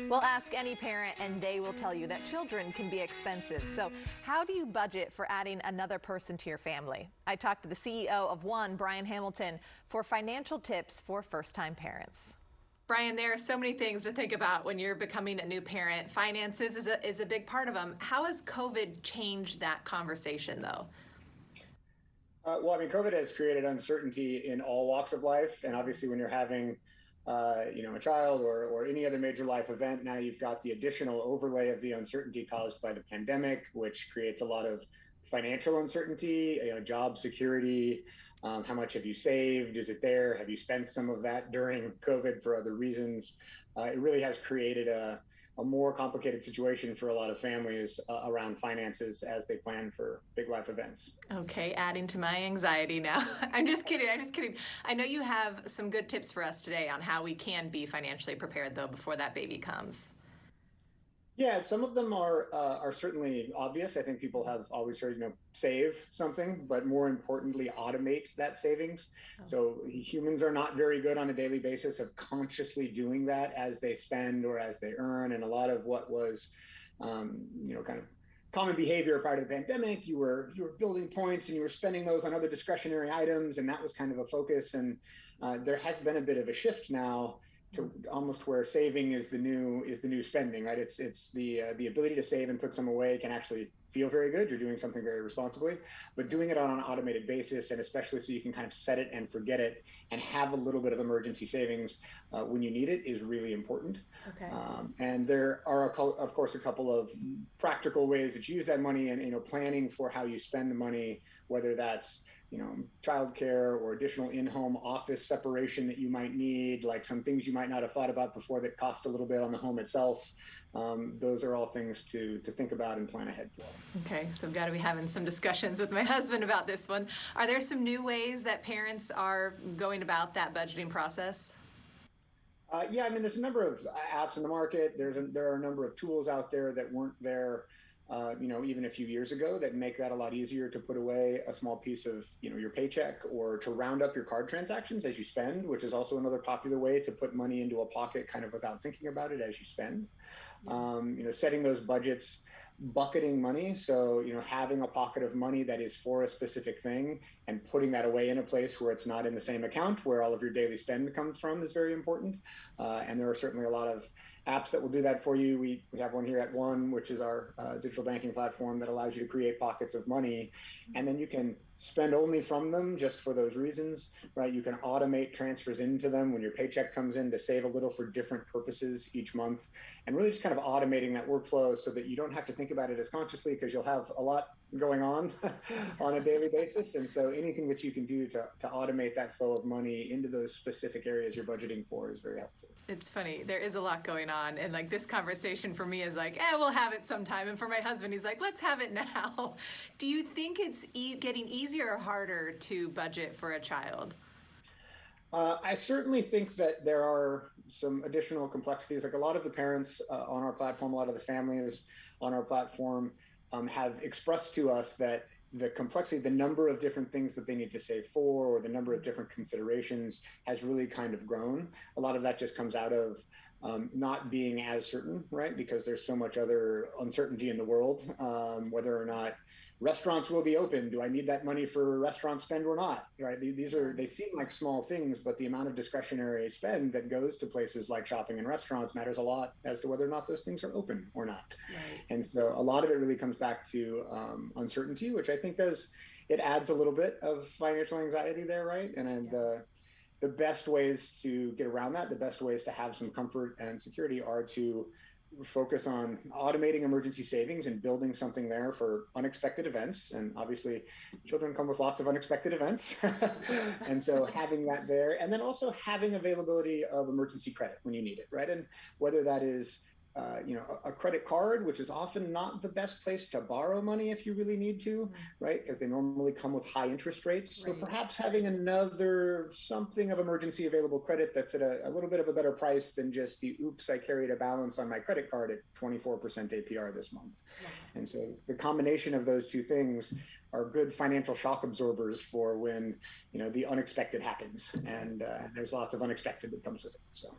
We'll ask any parent and they will tell you that children can be expensive. So how do you budget for adding another person to your family? I talked to the CEO of One, Brian Hamilton, for financial tips for first-time parents. Brian, there are so many things to think about when you're becoming a new parent. Finances is a big part of them. How has COVID changed that conversation, though? Well, I mean, COVID has created uncertainty in all walks of life, and obviously, when you're having, a child or any other major life event, now you've got the additional overlay of the uncertainty caused by the pandemic, which creates a lot of financial uncertainty, job security. How much have you saved? Is it there? Have you spent some of that during COVID for other reasons? It really has created a more complicated situation for a lot of families around finances as they plan for big life events. Okay, adding to my anxiety now. I'm just kidding. I know you have some good tips for us today on how we can be financially prepared, though, before that baby comes. Yeah, some of them are certainly obvious. I think people have always heard, save something, but more importantly, automate that savings. Oh. So humans are not very good on a daily basis of consciously doing that as they spend or as they earn. And a lot of what was, kind of common behavior prior to the pandemic, you were building points and you were spending those on other discretionary items, and that was kind of a focus. And there has been a bit of a shift now to almost where saving is the new spending, right? It's the ability to save and put some away can actually feel very good. You're doing something very responsibly, but doing it on an automated basis, and especially so you can kind of set it and forget it and have a little bit of emergency savings when you need it is really important. Okay. And there are, of course, a couple of practical ways that you use that money, and planning for how you spend the money, whether that's childcare or additional in-home office separation that you might need, like some things you might not have thought about before that cost a little bit on the home itself. Those are all things to think about and plan ahead for. Okay, so I've got to be having some discussions with my husband about this one. Are there some new ways that parents are going about that budgeting process? Yeah, I mean, there's a number of apps in the market. There are a number of tools out there that weren't there even a few years ago that make that a lot easier to put away a small piece of, your paycheck, or to round up your card transactions as you spend, which is also another popular way to put money into a pocket kind of without thinking about it as you spend. Setting those budgets, bucketing money. So, having a pocket of money that is for a specific thing and putting that away in a place where it's not in the same account where all of your daily spend comes from is very important. And there are certainly a lot of apps that will do that for you. We have one here at One, which is our digital banking platform that allows you to create pockets of money, and then you can spend only from them just for those reasons, right? You can automate transfers into them when your paycheck comes in to save a little for different purposes each month, and really just kind of automating that workflow so that you don't have to think about it as consciously, because you'll have a lot going on on a daily basis. And so anything that you can do to automate that flow of money into those specific areas you're budgeting for is very helpful. It's funny. There is a lot going on. And like this conversation for me is like, we'll have it sometime. And for my husband, he's like, let's have it now. Do you think it's getting easier or harder to budget for a child? I certainly think that there are some additional complexities. Like a lot of the parents on our platform, a lot of the families on our platform have expressed to us that the complexity, the number of different things that they need to save for, or the number of different considerations has really kind of grown. A lot of that just comes out of not being as certain, right? Because there's so much other uncertainty in the world, whether or not restaurants will be open. Do I need that money for restaurant spend or not? Right? They seem like small things, but the amount of discretionary spend that goes to places like shopping and restaurants matters a lot as to whether or not those things are open or not. Right. And so a lot of it really comes back to uncertainty, which I think it adds a little bit of financial anxiety there, right? And the best ways to get around that, the best ways to have some comfort and security are to focus on automating emergency savings and building something there for unexpected events. And obviously children come with lots of unexpected events. And so having that there, and then also having availability of emergency credit when you need it, right? And whether that is a credit card, which is often not the best place to borrow money if you really need to, right? Because they normally come with high interest rates. Right. So perhaps having something of emergency available credit that's at a little bit of a better price than just the oops, I carried a balance on my credit card at 24% APR this month. Right. And so the combination of those two things are good financial shock absorbers for when, the unexpected happens. And there's lots of unexpected that comes with it. So.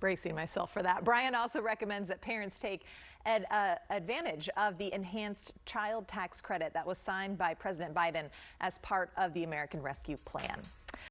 bracing myself for that. Brian also recommends that parents take advantage of the enhanced child tax credit that was signed by President Biden as part of the American Rescue Plan.